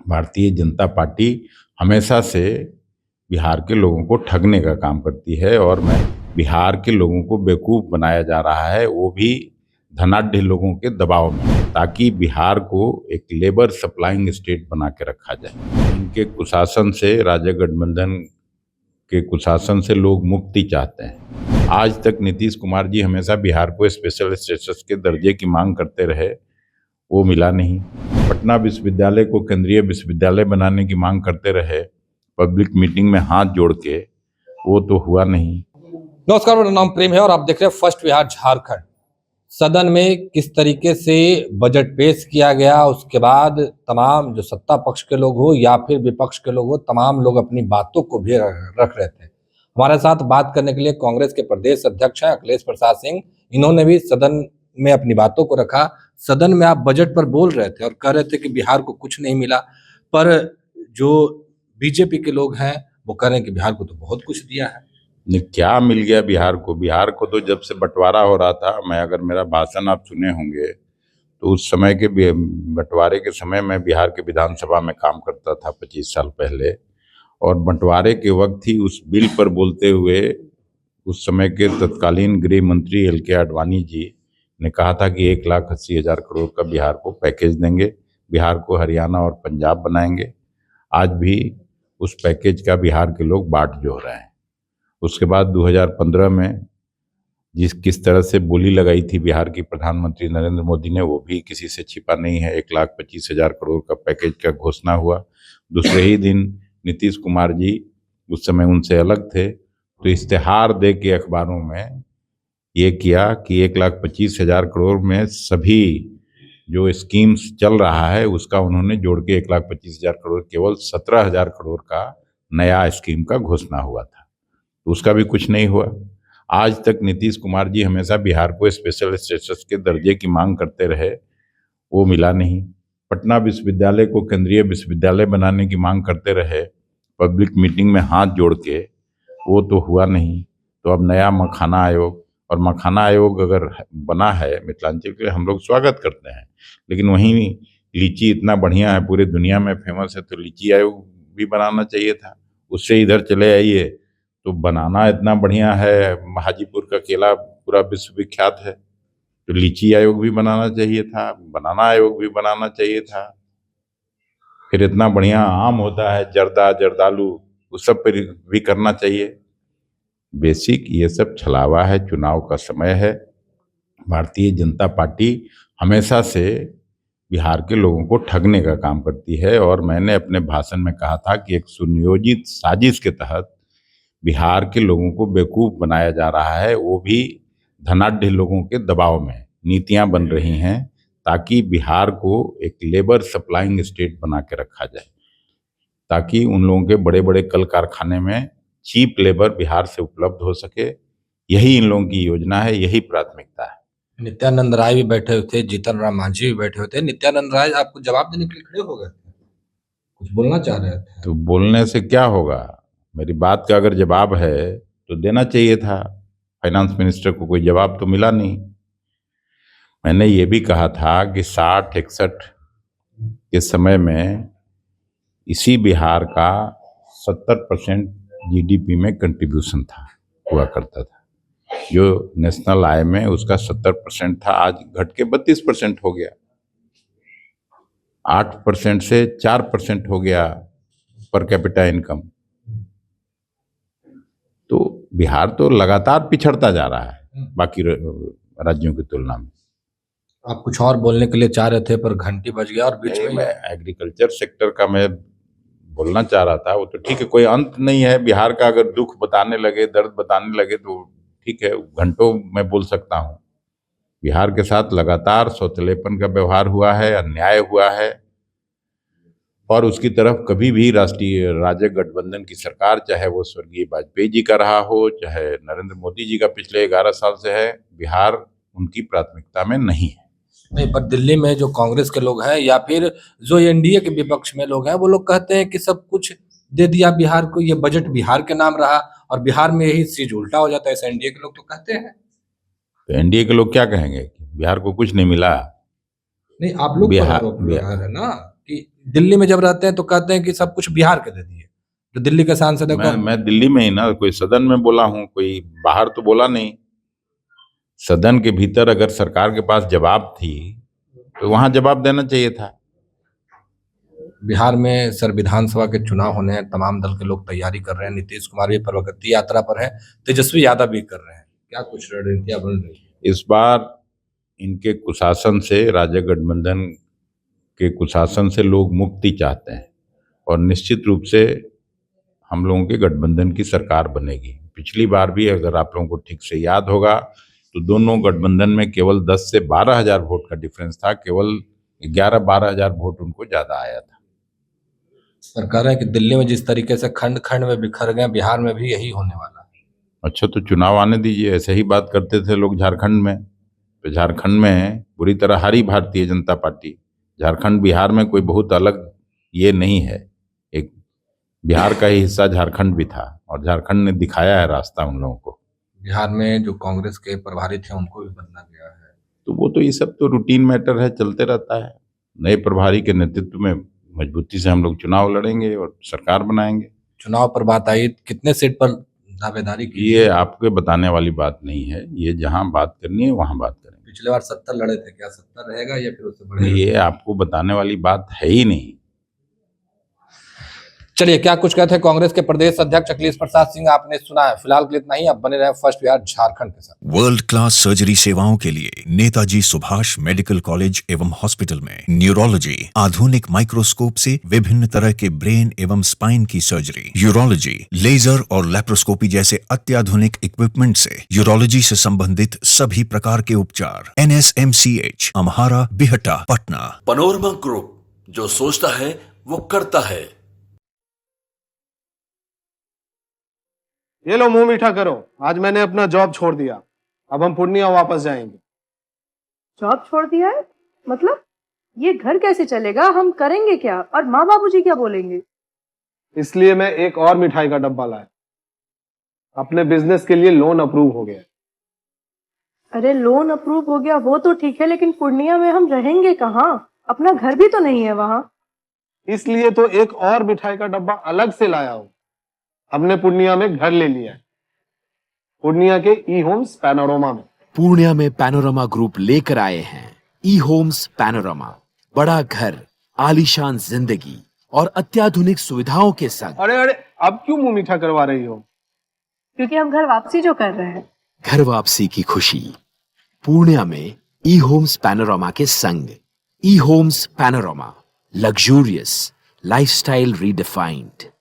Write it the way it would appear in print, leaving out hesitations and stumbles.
Bharatiya Janata party हमेशा से बिहार के लोगों को ठगने का काम करती है और मैं बिहार के लोगों को बेवकूफ़ बनाया जा रहा है, वो भी धनाढ्य लोगों के दबाव में, ताकि बिहार को एक लेबर सप्लाइंग स्टेट बना के रखा जाए। इनके कुशासन से, राजग गठबंधन के कुशासन से लोग मुक्ति चाहते हैं। आज तक नीतीश कुमार जी हमेशा बिहार को स्पेशल स्टेटस के दर्जे की मांग करते रहे, वो मिला नहीं। पटना विश्वविद्यालय को केंद्रीय विश्वविद्यालय बनाने की मांग करते रहे, पब्लिक मीटिंग में हाथ जोड़ के, वो तो हुआ नहीं। नमस्कार, मेरा नाम प्रेम है और आप देख रहे हैं फर्स्ट बिहार झारखंड। सदन में किस तरीके से बजट पेश किया गया, उसके बाद तमाम जो सत्ता पक्ष के लोग हो या फिर विपक्ष के लोग हो, तमाम लोग अपनी बातों को भी रख रहे थे। हमारे साथ बात करने के लिए कांग्रेस के प्रदेश अध्यक्ष हैं अखिलेश प्रसाद सिंह। इन्होंने भी सदन में अपनी बातों को रखा। सदन में आप बजट पर बोल रहे थे और कह रहे थे कि बिहार को कुछ नहीं मिला, पर जो बीजेपी के लोग हैं वो कह रहे हैं कि बिहार को तो बहुत कुछ दिया है। ने क्या मिल गया बिहार को? बिहार को तो जब से बंटवारा हो रहा था, मैं अगर मेरा भाषण आप सुने होंगे तो उस समय के बंटवारे के समय मैं बिहार के विधानसभा में काम करता था 25 साल पहले, और बंटवारे के वक्त ही उस बिल पर बोलते हुए उस समय के तत्कालीन गृह मंत्री LK आडवाणी जी ने कहा था कि 1,80,000 करोड़ का बिहार को पैकेज देंगे, बिहार को हरियाणा और पंजाब बनाएंगे। आज भी उस पैकेज का बिहार के लोग बाट जोह रहे हैं। उसके बाद 2015 में किस तरह से बोली लगाई थी बिहार की प्रधानमंत्री नरेंद्र मोदी ने, वो भी किसी से छिपा नहीं है। 1,25,000 करोड़ का पैकेज का घोषणा हुआ। दूसरे ही दिन नीतीश कुमार जी, उस समय उनसे अलग थे, तो इश्तेहार दे के अखबारों में ये किया कि 1,25,000 करोड़ में सभी जो स्कीम्स चल रहा है उसका उन्होंने जोड़ के 1,25,000 करोड़, केवल 17,000 करोड़ का नया स्कीम का घोषणा हुआ था, तो उसका भी कुछ नहीं हुआ। आज तक नीतीश कुमार जी हमेशा बिहार को स्पेशल स्टेटस के दर्जे की मांग करते रहे, वो मिला नहीं। पटना विश्वविद्यालय को केंद्रीय विश्वविद्यालय बनाने की मांग करते रहे, पब्लिक मीटिंग में हाथ जोड़ के, वो तो हुआ नहीं। तो अब नया मखाना आयोग, और मखाना आयोग अगर बना है मिथिलांचल के लिए, हम लोग स्वागत करते हैं, लेकिन वहीं लीची इतना बढ़िया है, पूरे दुनिया में फेमस है, तो लीची आयोग भी बनाना चाहिए था। उससे इधर चले आइए तो बनाना इतना बढ़िया है, हाजीपुर का केला पूरा विश्व विख्यात है, तो लीची आयोग भी बनाना चाहिए था, बनाना आयोग भी बनाना चाहिए था। फिर इतना बढ़िया आम होता है, जर्दा, जर्दालू, उस सब पर भी करना चाहिए। बेसिक ये सब छलावा है, चुनाव का समय है। भारतीय जनता पार्टी हमेशा से बिहार के लोगों को ठगने का काम करती है, और मैंने अपने भाषण में कहा था कि एक सुनियोजित साजिश के तहत बिहार के लोगों को बेवकूफ़ बनाया जा रहा है, वो भी धनाढ्य लोगों के दबाव में नीतियां बन रही हैं, ताकि बिहार को एक लेबर सप्लाइंग स्टेट बना के रखा जाए, ताकि उन लोगों के बड़े बड़े कल कारखाने में चीप लेबर बिहार से उपलब्ध हो सके। यही इन लोगों की योजना है, यही प्राथमिकता है। नित्यानंद राय भी बैठे हुए थे, जीतन राम मांझी भी बैठे हुए थे। नित्यानंद राय आपको जवाब देने के लिए खड़े हो गए थे, कुछ बोलना चाह रहे थे। तो बोलने से क्या होगा? मेरी बात का अगर जवाब है तो देना चाहिए था। फाइनेंस मिनिस्टर को कोई जवाब तो मिला नहीं। मैंने ये भी कहा था कि 60-61 के समय में इसी बिहार का 70% GDP में कंट्रीब्यूशन था, हुआ करता था। जो नेशनल आय में उसका 70% था, आज घट के 32% हो गया। 8% से 4% हो गया पर कैपिटा इनकम। तो बिहार तो लगातार पिछड़ता जा रहा है बाकी राज्यों की तुलना में। आप कुछ और बोलने के लिए चाह रहे थे पर घंटी बज गया और बीच में मैं एग्रीकल्चर सेक्टर का मैं बोलना चाह रहा था। वो तो ठीक है, कोई अंत नहीं है बिहार का। अगर दुख बताने लगे, दर्द बताने लगे तो ठीक है, घंटों मैं बोल सकता हूँ। बिहार के साथ लगातार सौतेलेपन का व्यवहार हुआ है, अन्याय हुआ है, और उसकी तरफ कभी भी राष्ट्रीय राजग गठबंधन की सरकार, चाहे वो स्वर्गीय वाजपेयी जी का रहा हो, चाहे नरेंद्र मोदी जी का पिछले 11 साल से है, बिहार उनकी प्राथमिकता में नहीं है। नहीं, पर दिल्ली में जो कांग्रेस के लोग हैं या फिर जो एनडीए के विपक्ष में लोग हैं, वो लोग कहते हैं कि सब कुछ दे दिया बिहार को, ये बजट बिहार के नाम रहा और बिहार में यही चीज उल्टा हो जाता है। ऐसा एनडीए के लोग तो कहते हैं। तो एनडीए के लोग क्या कहेंगे? बिहार को कुछ नहीं मिला? नहीं, आप लोग पर बिहार आरोप लगा रहे हैं ना कि दिल्ली में जब रहते हैं तो कहते हैं कि सब कुछ बिहार के दे दिए, जो दिल्ली के सांसद है मैं दिल्ली में ही ना, कोई सदन में बोला हूँ, कोई बाहर तो बोला नहीं। सदन के भीतर अगर सरकार के पास जवाब थी तो वहां जवाब देना चाहिए था। बिहार में सर विधानसभा के चुनाव होने हैं, तमाम दल के लोग तैयारी कर रहे हैं, नीतीश कुमार भी प्रगति यात्रा पर है, तेजस्वी यादव भी कर रहे हैं, क्या कुछ रणनीतियां बन रही है? इस बार इनके कुशासन से, राजग गठबंधन के कुशासन से लोग मुक्ति चाहते हैं और निश्चित रूप से हम लोगों के गठबंधन की सरकार बनेगी। पिछली बार भी अगर आप लोगों को ठीक से याद होगा तो दोनों गठबंधन में केवल 10 से 12,000 वोट का डिफरेंस था, केवल 11-12,000 वोट उनको ज्यादा आया था। सर कह रहे हैं कि दिल्ली में जिस तरीके से खंड खंड में बिखर गए, बिहार में भी यही होने वाला है। अच्छा, तो चुनाव आने दीजिए। ऐसे ही बात करते थे लोग झारखंड में, तो झारखंड में बुरी तरह हारी भारतीय जनता पार्टी। झारखंड बिहार में कोई बहुत अलग ये नहीं है, एक बिहार का ही हिस्सा झारखंड भी था और झारखंड ने दिखाया है रास्ता उन लोगों को। बिहार में जो कांग्रेस के प्रभारी थे उनको भी बदला गया है। तो वो तो ये सब तो रूटीन मैटर है, चलते रहता है। नए प्रभारी के नेतृत्व में मजबूती से हम लोग चुनाव लड़ेंगे और सरकार बनाएंगे। चुनाव पर बात आई, कितने सीट पर दावेदारी की? ये आपके बताने वाली बात नहीं है, ये जहां बात करनी है वहां बात करेंगे। पिछले बार 70 लड़े थे, क्या 70 रहेगा या फिर उससे बढ़ेगा? ये आपको बताने वाली बात है ही नहीं। चलिए, क्या कुछ कहते हैं कांग्रेस के प्रदेश अध्यक्ष अखिलेश प्रसाद सिंह, आपने सुना है। फिलहाल के लिए इतना ही, अब बने रहे फर्स्ट बिहार झारखंड के साथ। वर्ल्ड क्लास सर्जरी सेवाओं के लिए नेताजी सुभाष मेडिकल कॉलेज एवं हॉस्पिटल में न्यूरोलॉजी, आधुनिक माइक्रोस्कोप से विभिन्न तरह के ब्रेन एवं स्पाइन की सर्जरी, यूरोलॉजी, लेजर और लेप्रोस्कोपी जैसे अत्याधुनिक इक्विपमेंट से यूरोलॉजी से संबंधित सभी प्रकार के उपचार। NSMCH, Amhara, Bihta, Patna. Panorama group, जो सोचता है वो करता है। ये लो मुंह मीठा करो, आज मैंने अपना जॉब छोड़ दिया, अब हम पूर्णिया वापस जाएंगे। जॉब छोड़ दिया है? मतलब ये घर कैसे चलेगा, हम करेंगे क्या, और माँ बाबूजी क्या बोलेंगे? इसलिए मैं एक और मिठाई का डब्बा लाया, अपने बिजनेस के लिए लोन अप्रूव हो गया। अरे लोन अप्रूव हो गया वो तो ठीक है, लेकिन पूर्णिया में हम रहेंगे कहाँ? अपना घर भी तो नहीं है वहाँ। इसलिए तो एक और मिठाई का डब्बा अलग से लाया हूँ। हमने पूर्णिया में घर ले लिया है, पूर्णिया के ई होम्स पैनोरमा में। पूर्णिया में पैनोरमा ग्रुप लेकर आए हैं ई होम्स पैनोरमा। बड़ा घर, आलीशान जिंदगी और अत्याधुनिक सुविधाओं के संग। अरे अरे, अब क्यों मुंह मीठा करवा रही हो? क्योंकि हम घर वापसी जो कर रहे हैं। घर वापसी की खुशी पूर्णिया में ई होम्स पैनोरमा के संग। E homes panorama, luxurious lifestyle redefined.